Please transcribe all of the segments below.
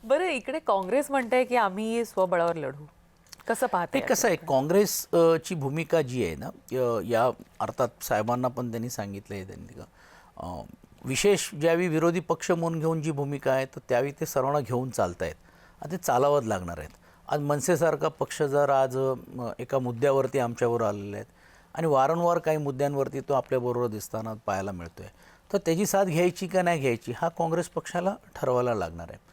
बरं, इकडे काँग्रेस म्हणते की आम्ही स्वबळावर लढू. कसं पाहते? ते कसं आहे, काँग्रेस ची भूमिका जी आहे ना, या अर्थात साहेबांना पण त्यांनी सांगितलं आहे, त्यांनी विशेष ज्यावेळी विरोधी पक्ष म्हणून घेऊन जी भूमिका आहे, तर त्यावेळी ते सर्वांना घेऊन चालत आहेत आणि ते चालावंच लागणार आहेत. आज मनसेसारखा पक्ष जर आज एका मुद्द्यावरती आमच्यावर आलेले आहेत आणि वारंवार काही मुद्द्यांवरती तो आपल्याबरोबर दिसताना पाहायला मिळतो आहे, तर त्याची साथ घ्यायची का नाही घ्यायची हा काँग्रेस पक्षाला ठरवायला लागणार आहे.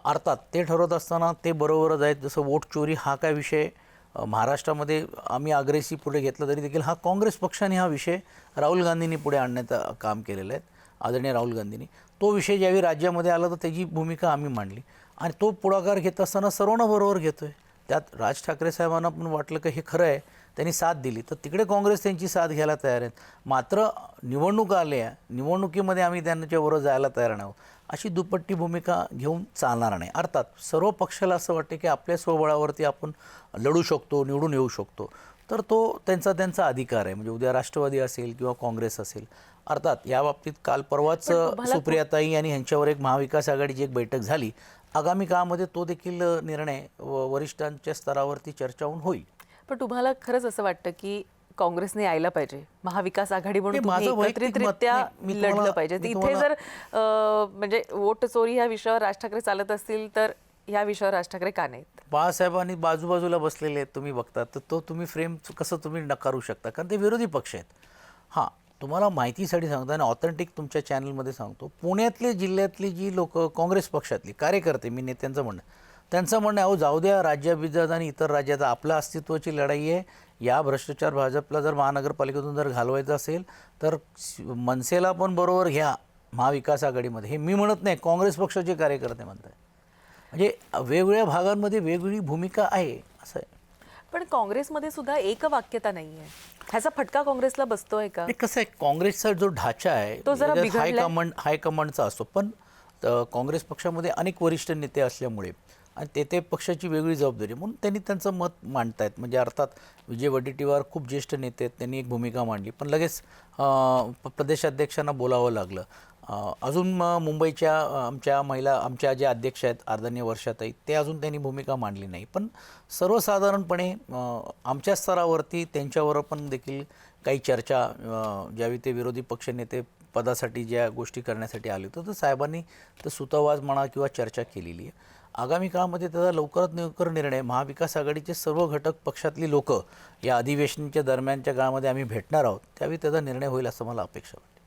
अर्थात ते ठरवत असताना ते बरोबरच आहेत. जसं वोट चोरी हा काय विषय महाराष्ट्रामध्ये आम्ही अग्रेसिव्ह पुढे घेतला तरी देखील हा काँग्रेस पक्षाने हा विषय राहुल गांधींनी पुढे आणण्याचं काम केलेलं आहे. आदरणीय राहुल गांधींनी तो विषय ज्यावेळी राज्यामध्ये आला तर त्याची भूमिका आम्ही मांडली आणि तो पुढाकार घेत असताना सर्वांना बरोबर घेतो आहे. त्यात राज ठाकरे साहेबांना पण वाटलं की हे खरं आहे, त्यांनी साथ दिली, तर तिकडे काँग्रेस त्यांची साथ घ्यायला तयार आहेत. मात्र निवडणूक आल्या, निवडणुकीमध्ये आम्ही त्यांच्याबरोबर जायला तयार नाही अशी दुपट्टी भूमिका घेऊन चालणार नाही. अर्थात सर्व पक्षाला असं वाटते की आपल्या स्वबळावरती आपण लढू शकतो, निवडून येऊ शकतो, तर तो त्यांचा अधिकार आहे. म्हणजे उद्या राष्ट्रवादी असेल किंवा काँग्रेस असेल. अर्थात या बाबतीत काल परवाच सुप्रियाताई आणि ह्यांच्यावर एक महाविकास आघाडीची एक बैठक झाली. आगामी काळामध्ये तो देखील निर्णय वरिष्ठांच्या स्तरावरती चर्चा होऊन होईल. पण तुम्हाला खरंच असं वाटतं की काँग्रेसने यायला पाहिजे, महाविकास आघाडी म्हणून तुम्ही एकत्रितरित्या लढलं पाहिजे? इथे जर म्हणजे वोट चोरी ह्या विषयावर राज ठाकरे चालत असतील तर ह्या विषयावर राज ठाकरे का नाहीत? बाळासाहेबांनी बाजूबाजूला बसलेले आहेत, तुम्ही बघता, तर तो तुम्ही फ्रेम कसं तुम्ही नकारू शकता, कारण ते विरोधी पक्ष आहेत. हां, तुम्हाला माहितीसाठी सांगतो आणि ऑथेंटिक तुमच्या चॅनलमध्ये सांगतो, पुण्यातले जिल्ह्यातली जी लोक काँग्रेस पक्षातली कार्यकर्ते, मी नेत्यांचं म्हणणं, त्यांचं म्हणणं अहो जाऊ द्या, राज्याभिजात आणि इतर राज्यात आपल्या अस्तित्वाची लढाई आहे. या भ्रष्टाचार भाजपला जर महानगरपालिकेतून जर घालवायचं असेल तर मनसेला पण बरोबर घ्या महाविकास आघाडीमध्ये. हे मी म्हणत नाही, काँग्रेस पक्षाचे कार्यकर्ते म्हणत आहे. म्हणजे वेगवेगळ्या भागांमध्ये वेगवेगळी भूमिका आहे असं आहे. पण काँग्रेसमध्ये सुद्धा एकवाक्यता नाही आहे. ह्याचा फटका काँग्रेसला बसतोय का? कसं आहे, काँग्रेसचा जो ढाचा आहे तो जरा हायकमांडचा असतो, पण काँग्रेस पक्षामध्ये अनेक वरिष्ठ नेते असल्यामुळे आणि ते पक्षाची वेगळी जबाबदारी म्हणून त्यांनी त्यांचं मत मांडतायत. म्हणजे अर्थात विजय वडेट्टीवार खूप ज्येष्ठ नेते आहेत, त्यांनी एक भूमिका मांडली, पण लगेच प्रदेशाध्यक्षांना बोलावं लागलं. अजून मुंबईच्या आमच्या ज्या अध्यक्ष आहेत आदरणीय वर्षाताई, ते अजून त्यांनी भूमिका मांडली नाही. पण सर्वसाधारणपणे आमच्या स्तरावरती त्यांच्यावर पण देखील काही चर्चा, ज्यावेळी ते विरोधी पक्षनेते पदासाठी ज्या गोष्टी करण्यासाठी आले होते, तर साहेबांनी तर सुतोवाच म्हणा किंवा चर्चा केलेली आहे. आगामी काळामध्ये त्याचा लवकरात लवकर निर्णय महाविकास आघाडीचे सर्व घटक पक्षातली लोक या अधिवेशनाच्या दरम्यानच्या काळामध्ये आम्ही भेटणार आहोत, त्यावेळी त्याचा निर्णय होईल असं मला अपेक्षा वाटते.